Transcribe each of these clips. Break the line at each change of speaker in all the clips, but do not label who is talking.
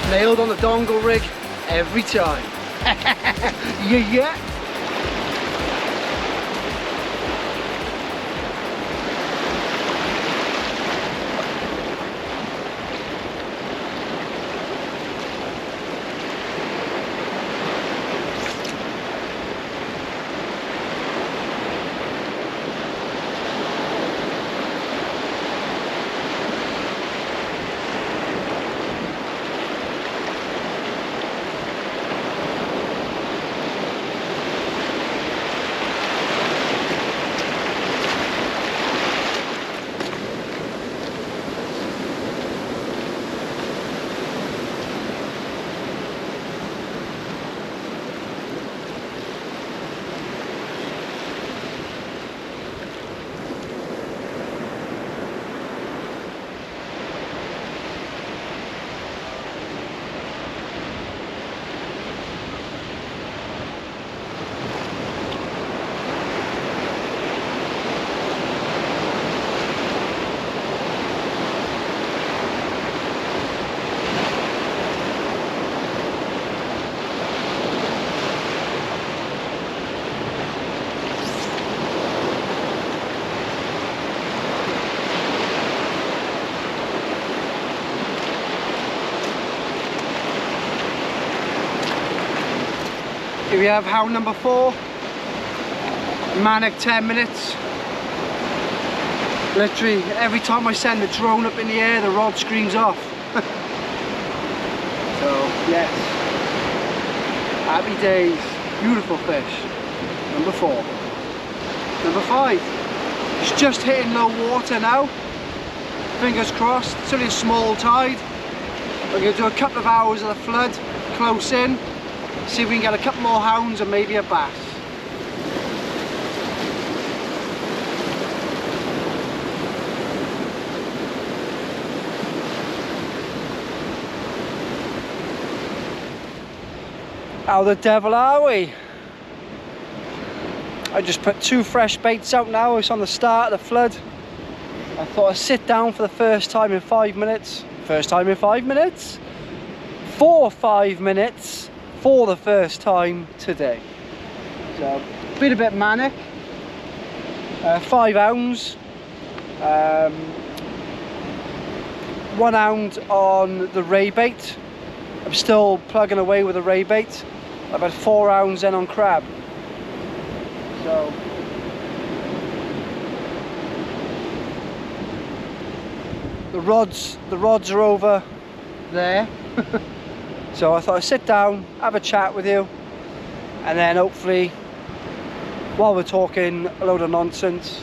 Nailed on the dongle rig every time. Yeah. Here we have hound number 4, manic 10 minutes. Literally every time I send the drone up in the air, the rod screams off. So yes, happy days, beautiful fish. Number 4. Number 5, it's just hitting low water now. Fingers crossed, it's only a small tide. We're going to do a couple of hours of the flood, close in. See if we can get a couple more hounds and maybe a bass. How the devil are we? I just put 2 fresh baits out now. It's on the start of the flood. I thought I'd sit down for the first time in 5 minutes. First time in 5 minutes? For 5 minutes. For the first time today. So, been a bit manic. 5 hounds. 1 hound on the ray bait. I'm still plugging away with the ray bait. I've had 4 hounds in on crab. So, the rods are over there. So I thought I'd sit down, have a chat with you, and then hopefully, while we're talking a load of nonsense,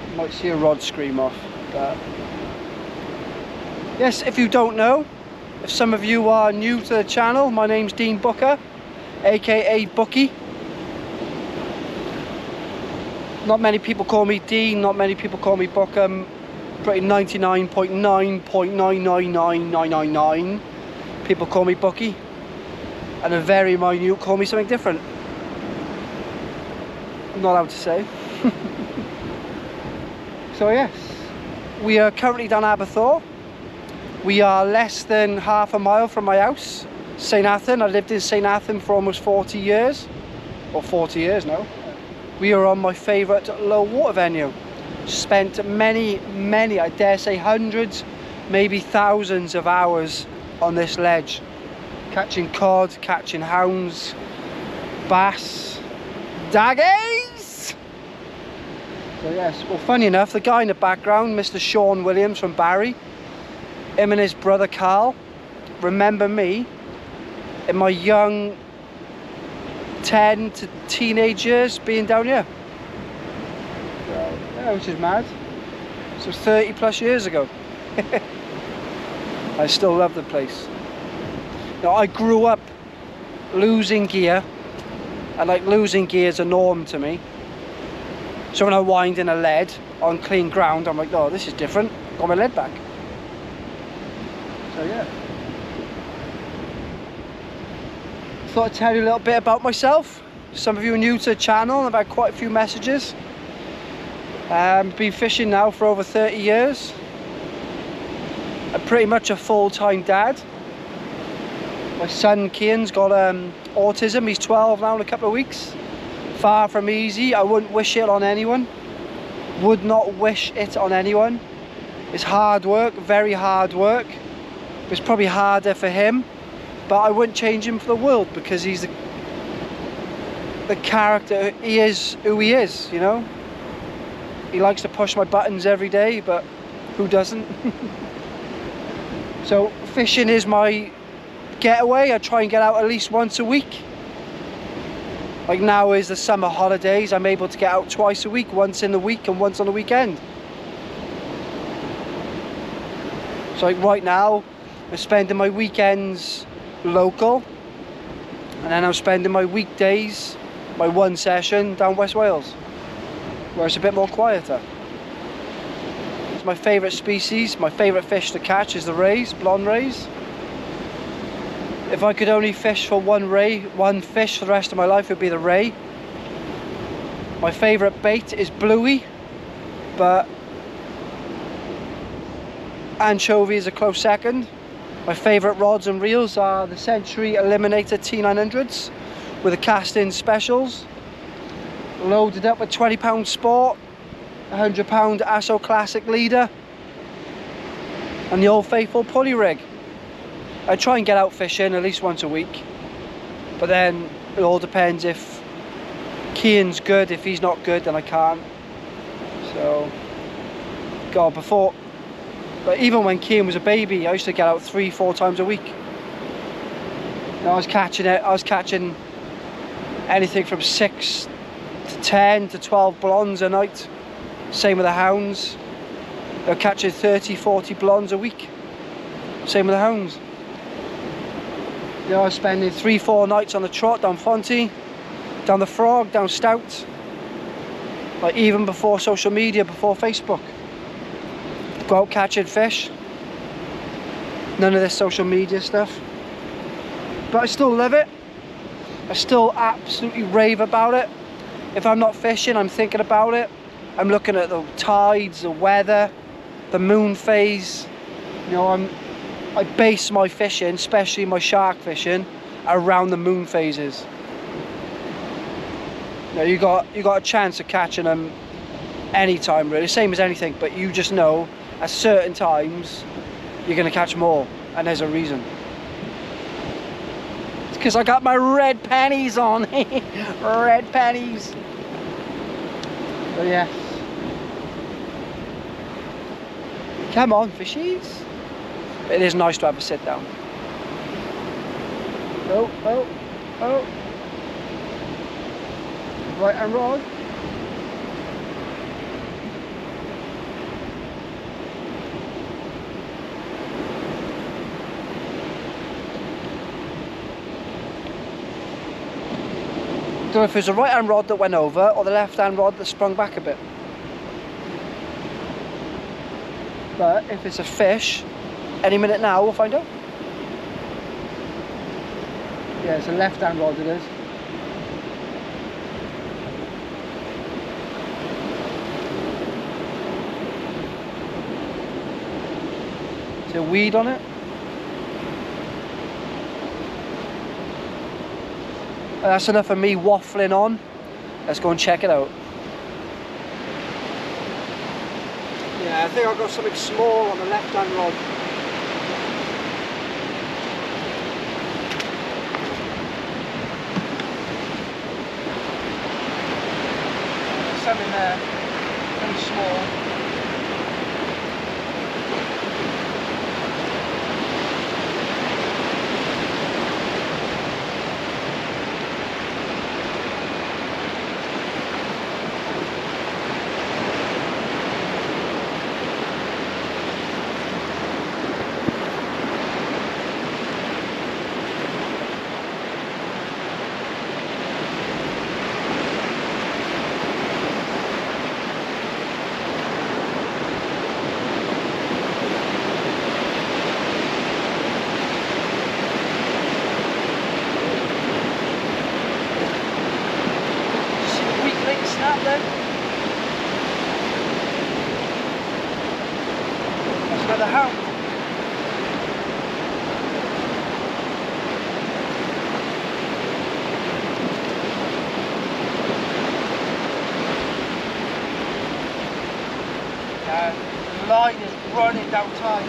you might see a rod scream off. But yes, if you don't know, if some of you are new to the channel, my name's Dean Booker, aka Bookie. Not many people call me Dean, not many people call me Booker. Pretty 99.9.999999 people call me Bookie, and a very minute call me something different. I'm not allowed to say. So yes, we are currently down Aberthaw. We are less than half a mile from my house, St Athan. I lived in St Athan for almost 40 years, or 40 years now. We are on my favourite low water venue. Spent many, I dare say hundreds, maybe thousands of hours on this ledge, catching cod, catching hounds, bass, daggies. So yes, well, funny enough, the guy in the background, Mr. Sean Williams from Barry, him and his brother Carl remember me in my young 10 to teenage years being down here. So, yeah, which is mad. So 30 plus years ago. I still love the place. Now, I grew up losing gear, and like losing gear is a norm to me. So when I wind in a lead on clean ground, I'm like, oh, this is different. Got my lead back. So yeah. Thought I'd tell you a little bit about myself. Some of you are new to the channel, and I've had quite a few messages. Been fishing now for over 30 years. I'm pretty much a full-time dad. My son Kian's got autism. He's 12 now in a couple of weeks. Far from easy. I wouldn't wish it on anyone. Would not wish it on anyone. It's hard work, very hard work. It's probably harder for him, but I wouldn't change him for the world, because he's the character. He is who he is, you know. He likes to push my buttons every day, but who doesn't? So fishing is my getaway. I try and get out at least once a week. Like now is the summer holidays, I'm able to get out twice a week, once in the week and once on the weekend. So like right now, I'm spending my weekends local, and then I'm spending my weekdays, my one session down West Wales, where it's a bit more quieter. It's my favourite species. My favourite fish to catch is the rays, blonde rays. If I could only fish for one fish for the rest of my life, it would be the ray. My favourite bait is bluey, but anchovy is a close second. My favourite rods and reels are the Century Eliminator T900s with the cast-in specials, loaded up with 20 pound sport, 100 pound ASO Classic leader, and the old faithful pulley rig. I try and get out fishing at least once a week, but then it all depends if Kian's good. If he's not good, then I can't. So, God, but even when Kian was a baby, I used to get out 3-4 times a week. I was catching anything from 6 to 10 to 12 blondes a night. Same with the hounds. They're catching 30-40 blondes a week. Same with the hounds. You know, I was spending 3-4 nights on the trot down Fonty, down the Frog, down Stout. Like even before social media, before Facebook. Go out catching fish. None of this social media stuff. But I still love it. I still absolutely rave about it. If I'm not fishing, I'm thinking about it. I'm looking at the tides, the weather, the moon phase. You know, I base my fishing, especially my shark fishing, around the moon phases. You know, you got a chance of catching them anytime, really, same as anything. But you just know at certain times you're going to catch more, and there's a reason. It's because I got my red panties on. Red panties. So yeah. Come on, fishies. It is nice to have a sit down. Oh, oh, oh. Right and rod. Don't know if it was the right hand rod that went over or the left hand rod that sprung back a bit. But if it's a fish, any minute now we'll find out. Yeah, it's a left hand rod it is. Is there weed on it? That's enough of me waffling on. Let's go and check it out. Yeah, I think I've got something small on the left hand rod. There's something there, very small. down tide.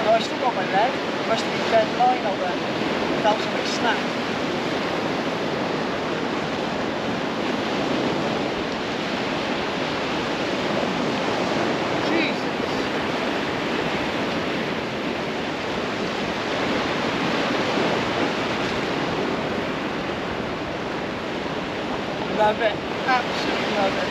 I still got my leg. Must have been dead line out there. Without something snap. Jesus. Love it. Absolutely love it.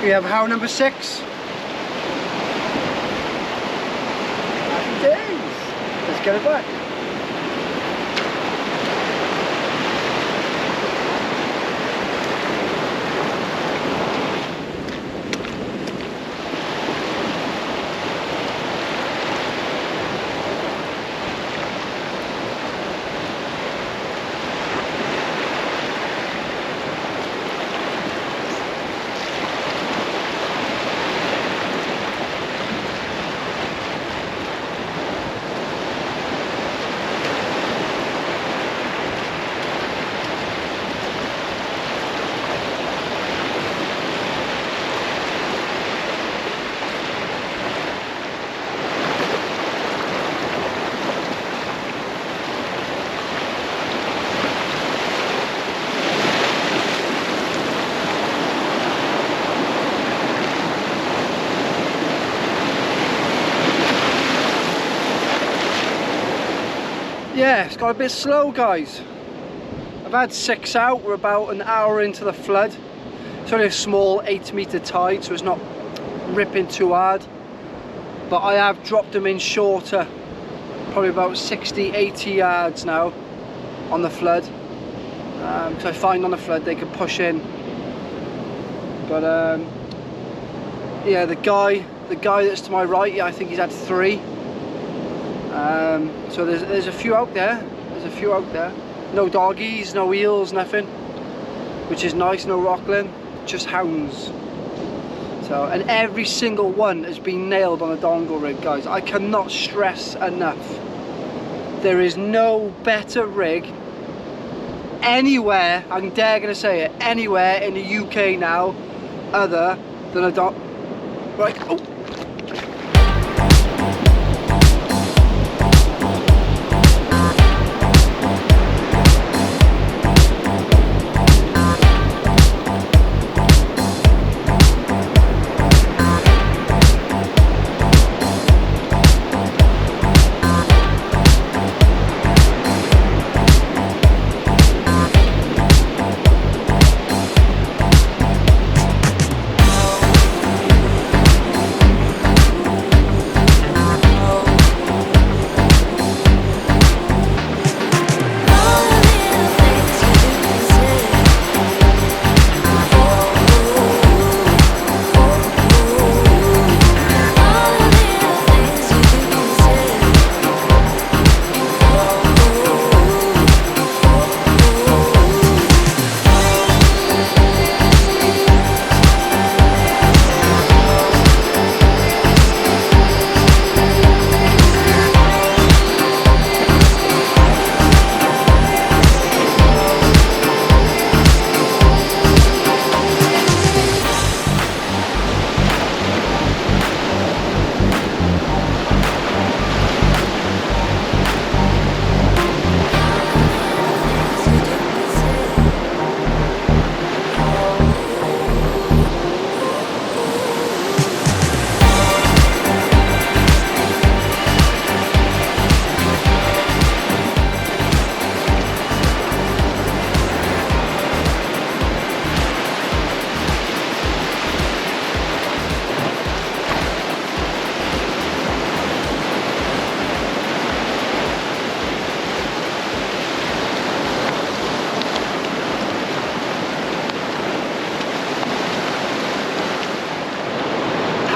We have Hound number 6. Happy days. Let's get it back. Yeah, it's got a bit slow, guys. I've had 6 out. We're about an hour into the flood. It's only a small 8-meter tide, so it's not ripping too hard. But I have dropped them in shorter, probably about 60-80 yards now on the flood. Because I find on the flood they can push in. But yeah, the guy that's to my right, yeah, I think he's had 3. So there's a few out there. No doggies, no eels, nothing, which is nice. No rockling, just hounds. So, and every single one has been nailed on a dongle rig, guys. I cannot stress enough. There is no better rig anywhere, I'm dare gonna say it, anywhere in the UK now, other than a dog. Right. Oh.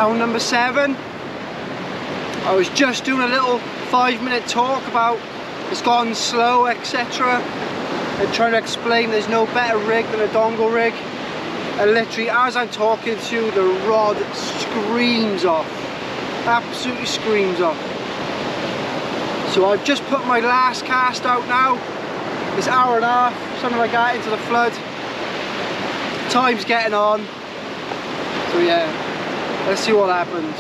hound number 7. I was just doing a little 5-minute talk about it's gone slow, etc. and trying to explain there's no better rig than a dongle rig. And literally as I'm talking to you, the rod screams off, absolutely screams off. So I've just put my last cast out now. It's hour and a half, something like that, into the flood. Time's getting on. So yeah, let's see what happens.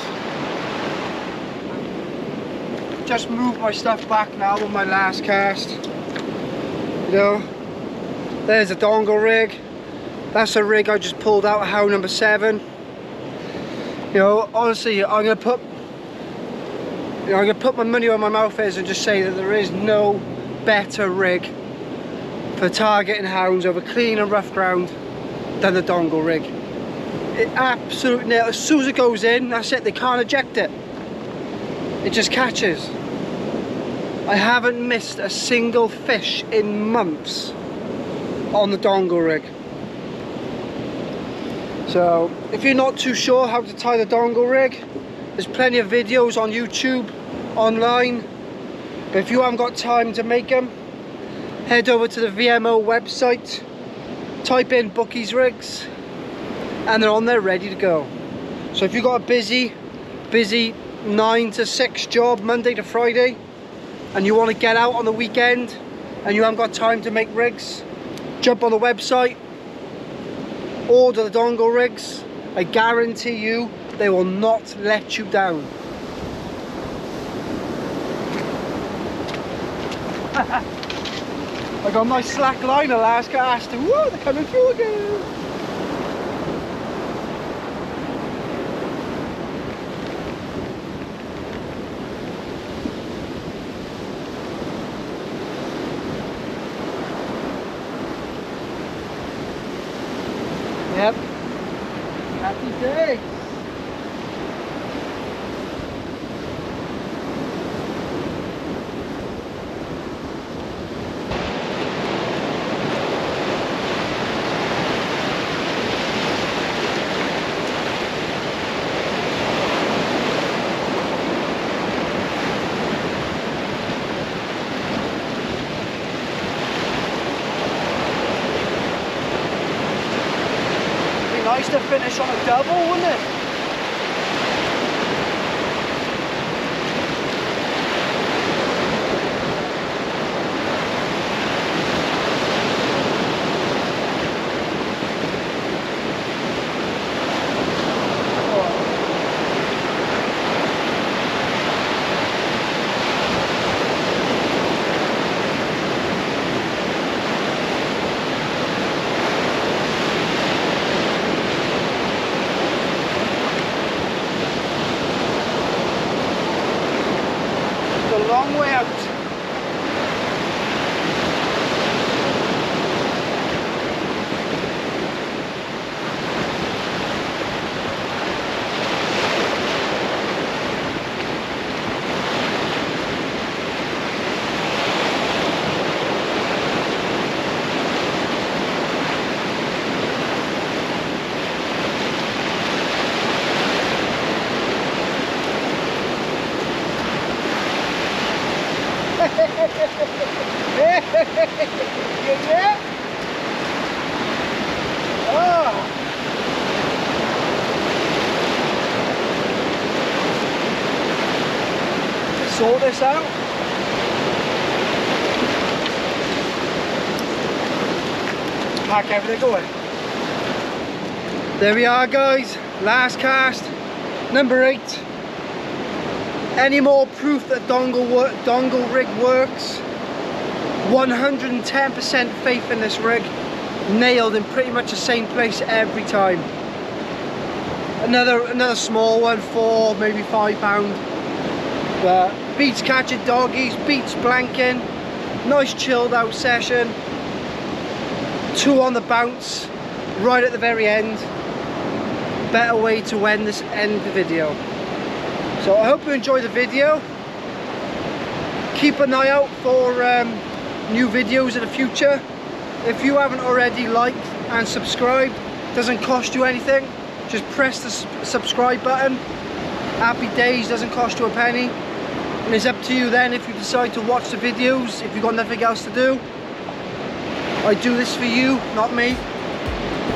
Just moved my stuff back now with my last cast. You know, there's a dongle rig. That's a rig I just pulled out of hound number 7. You know, honestly, I'm gonna put my money where my mouth is and just say that there is no better rig for targeting hounds over clean and rough ground than the dongle rig. It absolutely nails. As soon as it goes in, that's it, they can't eject it. It just catches. I haven't missed a single fish in months on the dongle rig. So if you're not too sure how to tie the dongle rig, there's plenty of videos on YouTube, online. But if you haven't got time to make them, head over to the VMO website, type in Bookies rigs, and they're on there ready to go. So if you've got a busy 9 to 6 job, Monday to Friday, and you want to get out on the weekend and you haven't got time to make rigs, jump on the website, order the dongle rigs. I guarantee you they will not let you down. I got my slack liner last cast. Whoa, they're coming through again. Yep. Happy day. Nice to finish on a double, wouldn't it? A long way out. Yeah. Oh. Sort this out. Pack everything away. There we are, guys. Last cast, number 8. Any more proof that dongle rig works? 110% faith in this rig. Nailed in pretty much the same place every time. Another small one, 4, maybe 5 pound. But beats catching doggies, beats blanking. Nice chilled out session. 2 on the bounce, right at the very end. Better way to end the video. So I hope you enjoyed the video. Keep an eye out for new videos in the future. If you haven't already liked and subscribed, doesn't cost you anything. just press the subscribe button. Happy days, doesn't cost you a penny. And it's up to you then if you decide to watch the videos, if you've got nothing else to do. I do this for you, not me.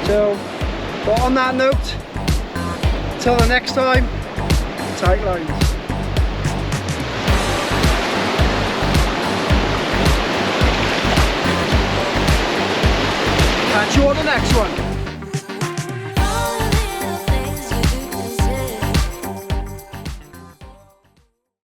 So, but on that note, till the next time, tight lines. Catch you on the next one.